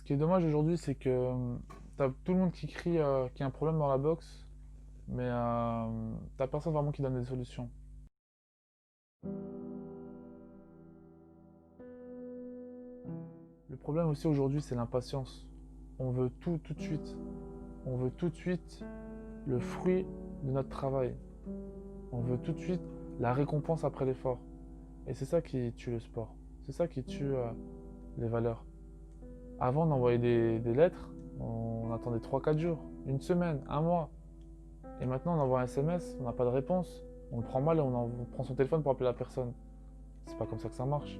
qui est dommage aujourd'hui, c'est que t'as tout le monde qui crie qu'il y a un problème dans la boxe, mais t'as personne vraiment qui donne des solutions. Le problème aussi aujourd'hui, c'est l'impatience. On veut tout de suite. On veut tout de suite le fruit de notre travail. On veut tout de suite la récompense après l'effort. Et c'est ça qui tue le sport. C'est ça qui tue les valeurs. Avant, on envoyait des lettres, on attendait 3 4 jours, une semaine, un mois. Et maintenant, on envoie un SMS, on n'a pas de réponse. On le prend mal et on prend son téléphone pour appeler la personne. C'est pas comme ça que ça marche.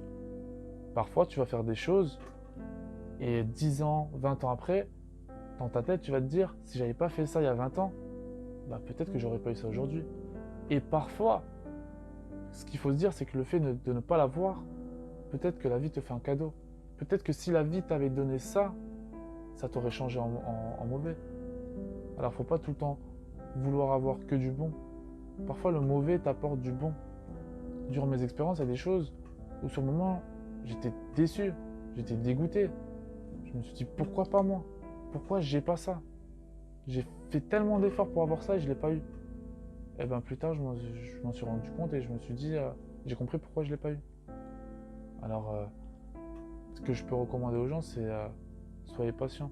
Parfois, tu vas faire des choses et 10 ans, 20 ans après, dans ta tête, tu vas te dire, si j'avais pas fait ça il y a 20 ans, bah peut-être que j'aurais pas eu ça aujourd'hui. Et parfois, ce qu'il faut se dire, c'est que le fait de ne pas l'avoir, peut-être que la vie te fait un cadeau. Peut-être que si la vie t'avait donné ça, ça t'aurait changé en mauvais. Alors faut pas tout le temps vouloir avoir que du bon. Parfois le mauvais t'apporte du bon. Durant mes expériences, il y a des choses où sur le moment, j'étais déçu, j'étais dégoûté. Je me suis dit pourquoi pas moi? Pourquoi j'ai pas ça? J'ai fait tellement d'efforts pour avoir ça et je l'ai pas eu. Et bien plus tard, je m'en suis rendu compte et je me suis dit, j'ai compris pourquoi je l'ai pas eu. Alors, ce que je peux recommander aux gens, c'est soyez patient.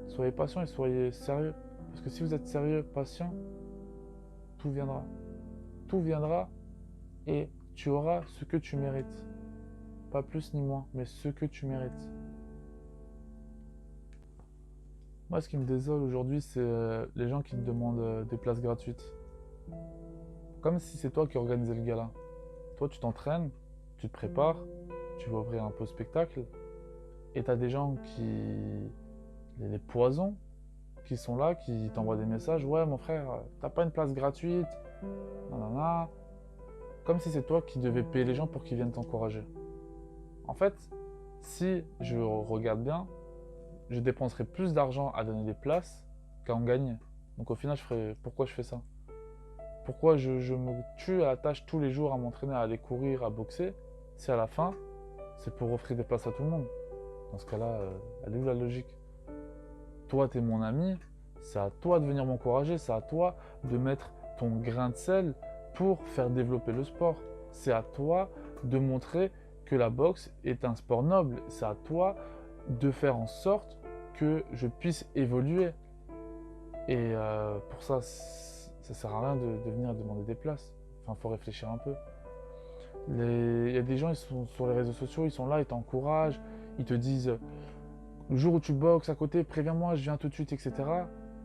Soyez patient et soyez sérieux. Parce que si vous êtes sérieux, patient, tout viendra. Tout viendra et tu auras ce que tu mérites. Pas plus ni moins, mais ce que tu mérites. Moi, ce qui me désole aujourd'hui, c'est les gens qui te demandent des places gratuites. Comme si c'est toi qui organisais le gala. Toi, tu t'entraînes, tu te prépares, tu vas ouvrir un peu le spectacle, et t'as des gens les poisons, qui sont là, qui t'envoient des messages. Ouais, mon frère, t'as pas une place gratuite, nanana. Comme si c'est toi qui devais payer les gens pour qu'ils viennent t'encourager. En fait, si je regarde bien, je dépenserais plus d'argent à donner des places qu'à en gagner. Donc au final, pourquoi je fais ça? Pourquoi je me tue à la tâche tous les jours à m'entraîner, à aller courir, à boxer, si à la fin, c'est pour offrir des places à tout le monde? Dans ce cas-là, elle est où la logique? Toi, t'es mon ami, c'est à toi de venir m'encourager, c'est à toi de mettre ton grain de sel pour faire développer le sport. C'est à toi de montrer que la boxe est un sport noble. C'est à toi de faire en sorte que je puisse évoluer. Et pour ça, ça sert à rien de venir demander des places. Enfin, faut réfléchir un peu. Il y a des gens, ils sont sur les réseaux sociaux, ils sont là, ils t'encouragent, ils te disent le jour où tu boxes à côté, préviens-moi, je viens tout de suite, etc.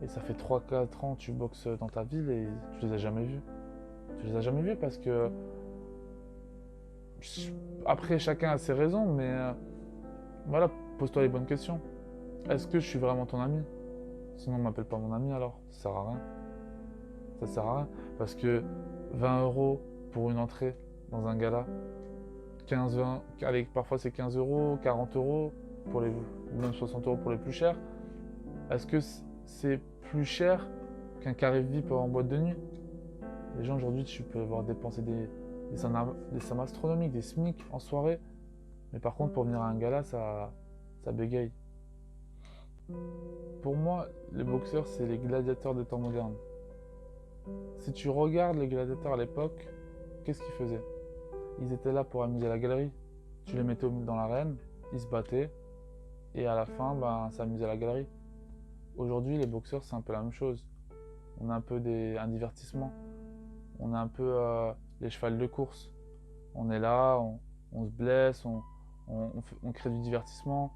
Et ça fait 3 4 ans que tu boxes dans ta ville et tu les as jamais vus. Tu les as jamais vus parce que après chacun a ses raisons, mais voilà, pose-toi les bonnes questions. Est-ce que je suis vraiment ton ami? Sinon, m'appelle pas mon ami alors, ça sert à rien. Ça sert à rien parce que 20 euros pour une entrée dans un gala, 15, 20, allez, parfois c'est 15 euros, 40 euros pour les, ou même 60 euros pour les plus chers. Est-ce que c'est plus cher qu'un carré VIP en boîte de nuit? Les gens aujourd'hui, tu peux avoir dépensé des sommes astronomiques, des SMIC en soirée, mais par contre pour venir à un gala, ça bégaye. Pour moi, les boxeurs, c'est les gladiateurs des temps modernes. Si tu regardes les gladiateurs à l'époque, qu'est-ce qu'ils faisaient? Ils étaient là pour amuser la galerie. Tu les mettais dans l'arène, ils se battaient, et à la fin, ben, ça amusait la galerie. Aujourd'hui, les boxeurs, c'est un peu la même chose. On a un peu un divertissement. On a un peu les chevals de course. On est là, on se blesse, on crée du divertissement.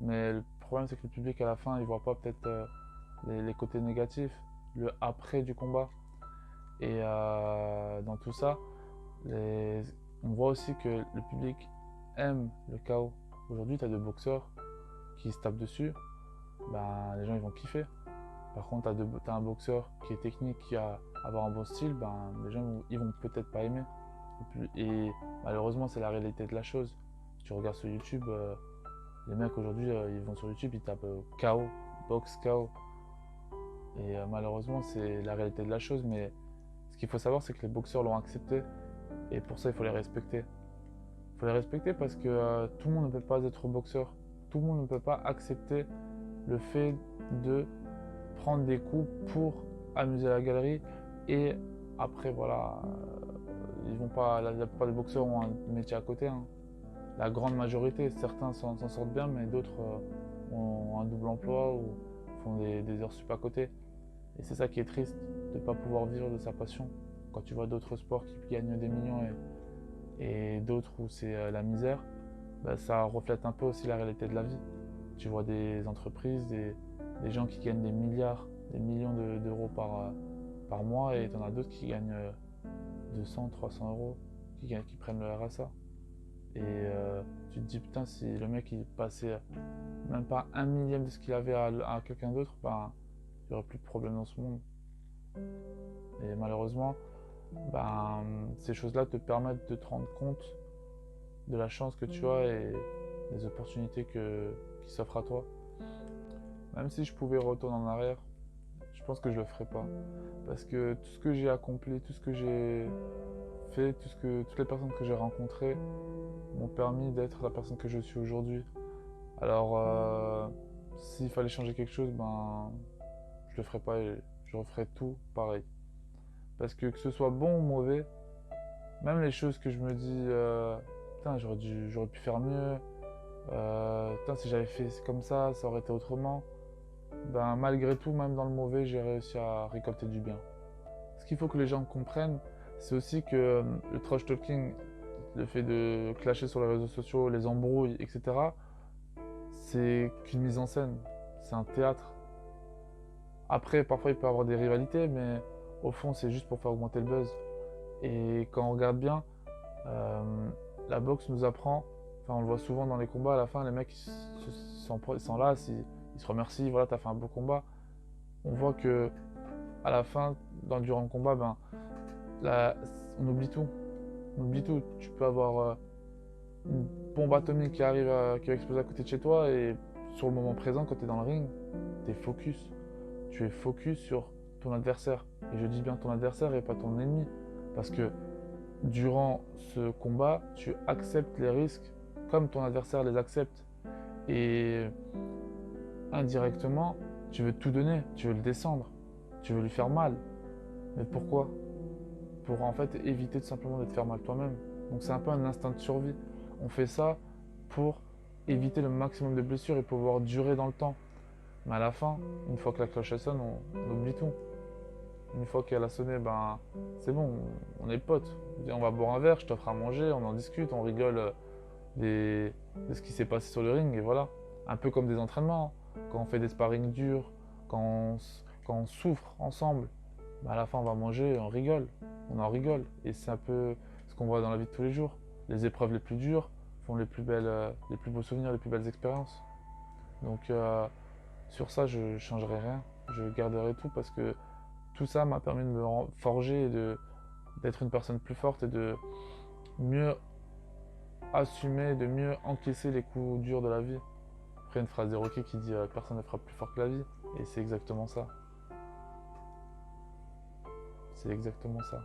Mais le problème, c'est que le public, à la fin, il voit pas peut-être les côtés négatifs, le après du combat. Et dans tout ça, on voit aussi que le public aime le chaos. Aujourd'hui, tu as des boxeurs qui se tapent dessus, ben, les gens ils vont kiffer. Par contre, t'as un boxeur qui est technique, qui a avoir un bon style, ben, les gens ils vont peut-être pas aimer. Et malheureusement, c'est la réalité de la chose. Tu regardes sur YouTube, les mecs aujourd'hui, ils vont sur YouTube, ils tapent KO, box KO. Et malheureusement, c'est la réalité de la chose. Mais ce qu'il faut savoir, c'est que les boxeurs l'ont accepté. Et pour ça, il faut les respecter. Il faut les respecter parce que tout le monde ne peut pas être boxeur. tout le monde ne peut pas accepter le fait de prendre des coups pour amuser la galerie. Et après, voilà, ils vont pas, la plupart des boxeurs ont un métier à côté, hein. La grande majorité, certains s'en sortent bien, mais d'autres ont un double emploi ou font des heures sup à côté. Et c'est ça qui est triste, de ne pas pouvoir vivre de sa passion. Quand tu vois d'autres sports qui gagnent des millions et d'autres où c'est la misère, bah, ça reflète un peu aussi la réalité de la vie. Tu vois des entreprises, des gens qui gagnent des milliards, des millions d'euros par mois, et tu en as d'autres qui gagnent 200, 300 euros, qui prennent le RSA. Et tu te dis, putain, si le mec il passait même pas un millième de ce qu'il avait à quelqu'un d'autre, ben, il n'y aurait plus de problème dans ce monde. Et malheureusement, ben, ces choses-là te permettent de te rendre compte de la chance que tu as et des opportunités qui s'offrent à toi. Même si je pouvais retourner en arrière, je pense que je le ferais pas. Parce que tout ce que j'ai accompli, tout ce que j'ai fait, toutes les personnes que j'ai rencontrées m'ont permis d'être la personne que je suis aujourd'hui. Alors, s'il fallait changer quelque chose, ben, je le ferais pas et je referais tout pareil. Parce que ce soit bon ou mauvais, même les choses que je me dis, putain, j'aurais pu faire mieux, putain, si j'avais fait comme ça aurait été autrement. Ben, malgré tout, même dans le mauvais, j'ai réussi à récolter du bien. Ce qu'il faut que les gens comprennent, c'est aussi que le trash talking, le fait de clasher sur les réseaux sociaux, les embrouilles, etc., c'est qu'une mise en scène, c'est un théâtre. Après, parfois, il peut y avoir des rivalités, mais au fond, c'est juste pour faire augmenter le buzz. Et quand on regarde bien, la boxe nous apprend, enfin, on le voit souvent dans les combats, à la fin, les mecs s'enlacent, ils se remercient, voilà, t'as fait un beau combat. On voit que à la fin, durant le combat, ben, on oublie tout. On oublie tout. Tu peux avoir une bombe atomique qui va exploser à côté de chez toi, et sur le moment présent, quand tu es dans le ring, tu es focus. Tu es focus sur ton adversaire. Et je dis bien ton adversaire et pas ton ennemi. Parce que durant ce combat, tu acceptes les risques comme ton adversaire les accepte. Et indirectement, tu veux tout donner, tu veux le descendre, tu veux lui faire mal. Mais pourquoi? Pour en fait éviter tout simplement de te faire mal toi-même. Donc c'est un peu un instinct de survie. On fait ça pour éviter le maximum de blessures et pouvoir durer dans le temps. Mais à la fin, une fois que la cloche sonne, on oublie tout. Une fois qu'elle a sonné, ben c'est bon, on est potes. On va boire un verre, je t'offre à manger, on en discute, on rigole de ce qui s'est passé sur le ring, et voilà. Un peu comme des entraînements, quand on fait des sparring durs, quand on souffre ensemble, ben à la fin on va manger, on rigole, on en rigole. Et c'est un peu ce qu'on voit dans la vie de tous les jours. Les épreuves les plus dures font les plus beaux souvenirs, les plus belles expériences. Donc sur ça, je ne changerai rien, je garderai tout parce que tout ça m'a permis de me forger et d'être une personne plus forte et de mieux assumer, de mieux encaisser les coups durs de la vie. Après, une phrase de Rocky qui dit personne ne frappe plus fort que la vie. Et c'est exactement ça. C'est exactement ça.